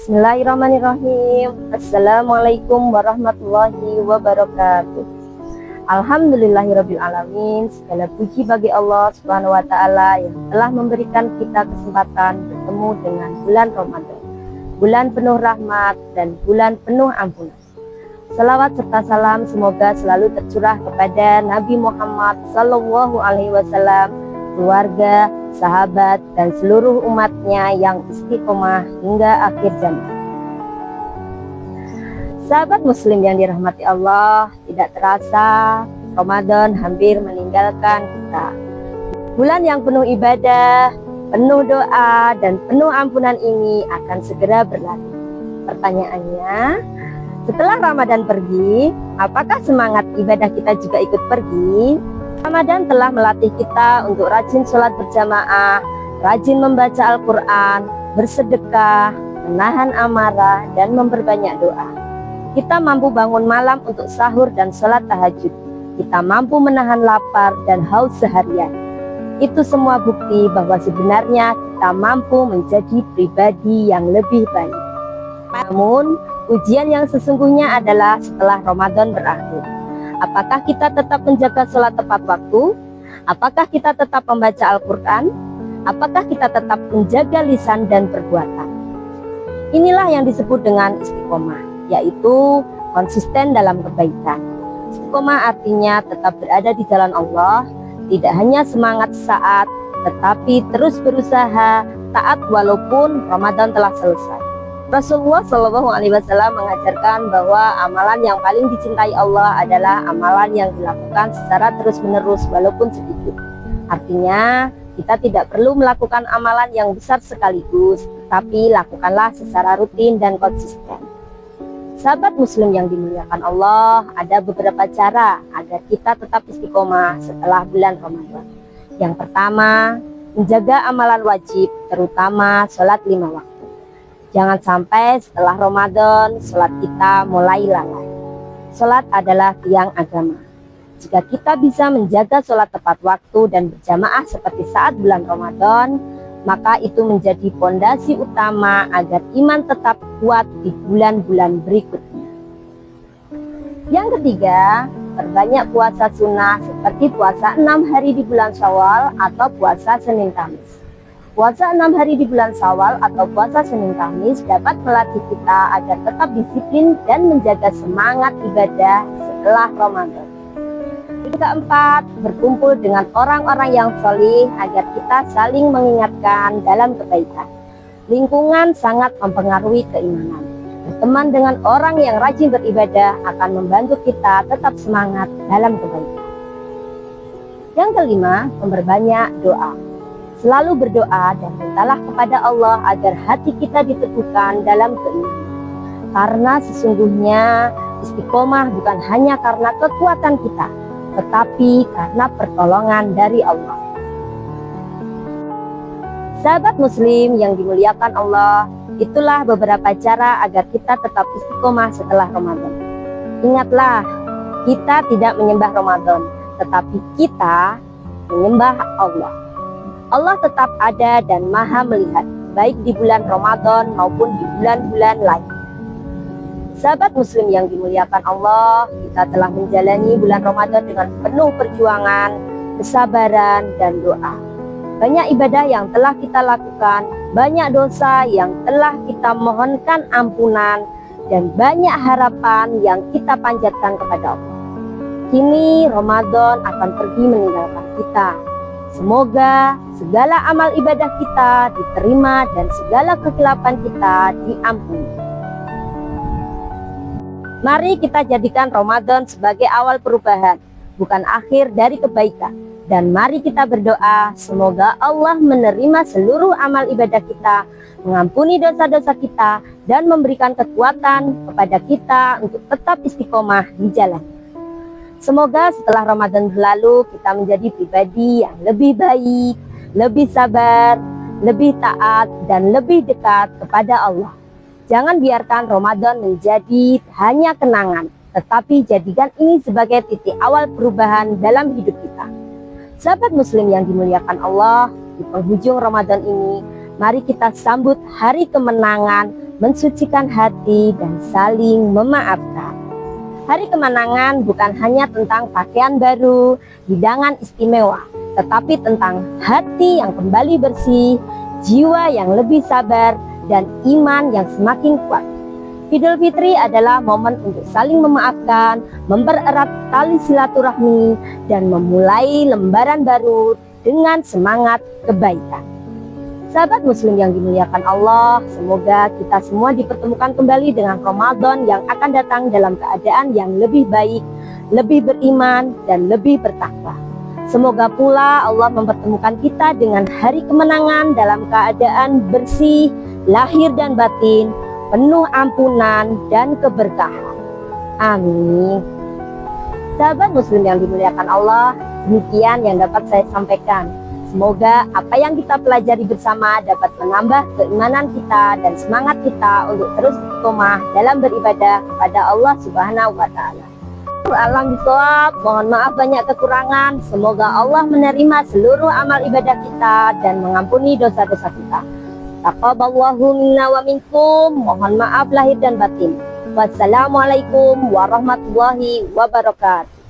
Bismillahirrahmanirrahim. Assalamualaikum warahmatullahi wabarakatuh. Alhamdulillahirrabbilalamin. Segala puji bagi Allah Subhanahu wa ta'ala yang telah memberikan kita kesempatan bertemu dengan bulan Ramadan, bulan penuh rahmat dan bulan penuh ampunan. Salawat serta salam semoga selalu tercurah kepada Nabi Muhammad SAW, keluarga, sahabat, dan seluruh umatnya yang istiqomah hingga akhir zaman. Sahabat muslim yang dirahmati Allah, tidak terasa Ramadan hampir meninggalkan kita. Bulan yang penuh ibadah, penuh doa, dan penuh ampunan ini akan segera berlalu. Pertanyaannya, setelah Ramadan pergi, apakah semangat ibadah kita juga ikut pergi? Ramadan telah melatih kita untuk rajin sholat berjamaah, rajin membaca Al-Quran, bersedekah, menahan amarah, dan memperbanyak doa. Kita mampu bangun malam untuk sahur dan sholat tahajud. Kita mampu menahan lapar dan haus seharian. Itu semua bukti bahwa sebenarnya kita mampu menjadi pribadi yang lebih baik. Namun, ujian yang sesungguhnya adalah setelah Ramadan berakhir. Apakah kita tetap menjaga sholat tepat waktu? Apakah kita tetap membaca Al-Quran? Apakah kita tetap menjaga lisan dan perbuatan? Inilah yang disebut dengan istiqomah, yaitu konsisten dalam kebaikan. Istiqomah artinya tetap berada di jalan Allah, tidak hanya semangat sesaat, tetapi terus berusaha taat walaupun Ramadan telah selesai. Rasulullah SAW mengajarkan bahwa amalan yang paling dicintai Allah adalah amalan yang dilakukan secara terus-menerus walaupun sedikit. Artinya, kita tidak perlu melakukan amalan yang besar sekaligus, tapi lakukanlah secara rutin dan konsisten. Sahabat muslim yang dimuliakan Allah, ada beberapa cara agar kita tetap istiqomah setelah bulan Ramadan. Yang pertama, menjaga amalan wajib, terutama sholat 5 waktu. Jangan sampai setelah Ramadan, sholat kita mulai lalai. Sholat adalah tiang agama. Jika kita bisa menjaga sholat tepat waktu dan berjamaah seperti saat bulan Ramadan, maka itu menjadi fondasi utama agar iman tetap kuat di bulan-bulan berikutnya. Yang ketiga, perbanyak puasa sunnah seperti puasa 6 hari di bulan Syawal atau puasa Senin Kamis. Puasa 6 hari di bulan Syawal atau puasa Senin Kamis dapat melatih kita agar tetap disiplin dan menjaga semangat ibadah setelah Ramadan. Yang keempat, berkumpul dengan orang-orang yang solih agar kita saling mengingatkan dalam kebaikan. Lingkungan sangat mempengaruhi keimanan. Berteman dengan orang yang rajin beribadah akan membantu kita tetap semangat dalam kebaikan. Yang kelima, memperbanyak doa. Selalu berdoa dan mintalah kepada Allah agar hati kita diteguhkan dalam keimanan. Karena sesungguhnya istiqomah bukan hanya karena kekuatan kita, tetapi karena pertolongan dari Allah. Sahabat muslim yang dimuliakan Allah, itulah beberapa cara agar kita tetap istiqomah setelah Ramadan. Ingatlah, kita tidak menyembah Ramadan, tetapi kita menyembah Allah. Allah tetap ada dan maha melihat, baik di bulan Ramadan maupun di bulan-bulan lain. Sahabat muslim yang dimuliakan Allah, kita telah menjalani bulan Ramadan dengan penuh perjuangan, kesabaran, dan doa. Banyak ibadah yang telah kita lakukan, banyak dosa yang telah kita mohonkan ampunan, dan banyak harapan yang kita panjatkan kepada Allah. Kini Ramadan akan pergi meninggalkan kita. Semoga segala amal ibadah kita diterima dan segala kekhilapan kita diampuni. Mari kita jadikan Ramadan sebagai awal perubahan, bukan akhir dari kebaikan. Dan mari kita berdoa, semoga Allah menerima seluruh amal ibadah kita, mengampuni dosa-dosa kita, dan memberikan kekuatan kepada kita untuk tetap istiqomah di jalan. Semoga setelah Ramadan berlalu kita menjadi pribadi yang lebih baik, lebih sabar, lebih taat, dan lebih dekat kepada Allah. Jangan biarkan Ramadan menjadi hanya kenangan, tetapi jadikan ini sebagai titik awal perubahan dalam hidup kita. Sahabat muslim yang dimuliakan Allah, di penghujung Ramadan ini, mari kita sambut hari kemenangan, mensucikan hati, dan saling memaafkan. Hari kemenangan bukan hanya tentang pakaian baru, hidangan istimewa, tetapi tentang hati yang kembali bersih, jiwa yang lebih sabar, dan iman yang semakin kuat. Idul Fitri adalah momen untuk saling memaafkan, mempererat tali silaturahmi, dan memulai lembaran baru dengan semangat kebaikan. Sahabat Muslim yang dimuliakan Allah, semoga kita semua dipertemukan kembali dengan Ramadan yang akan datang dalam keadaan yang lebih baik, lebih beriman, dan lebih bertakwa. Semoga pula Allah mempertemukan kita dengan hari kemenangan dalam keadaan bersih, lahir dan batin, penuh ampunan dan keberkahan. Amin. Sahabat Muslim yang dimuliakan Allah, demikian yang dapat saya sampaikan. Semoga apa yang kita pelajari bersama dapat menambah keimanan kita dan semangat kita untuk terus istiqomah dalam beribadah kepada Allah Subhanahu wa Ta'ala. Alam bisawab, mohon maaf banyak kekurangan. Semoga Allah menerima seluruh amal ibadah kita dan mengampuni dosa-dosa kita. Taqabbalallahu minna wa minkum. Mohon maaf lahir dan batin. Wassalamualaikum warahmatullahi wabarakatuh.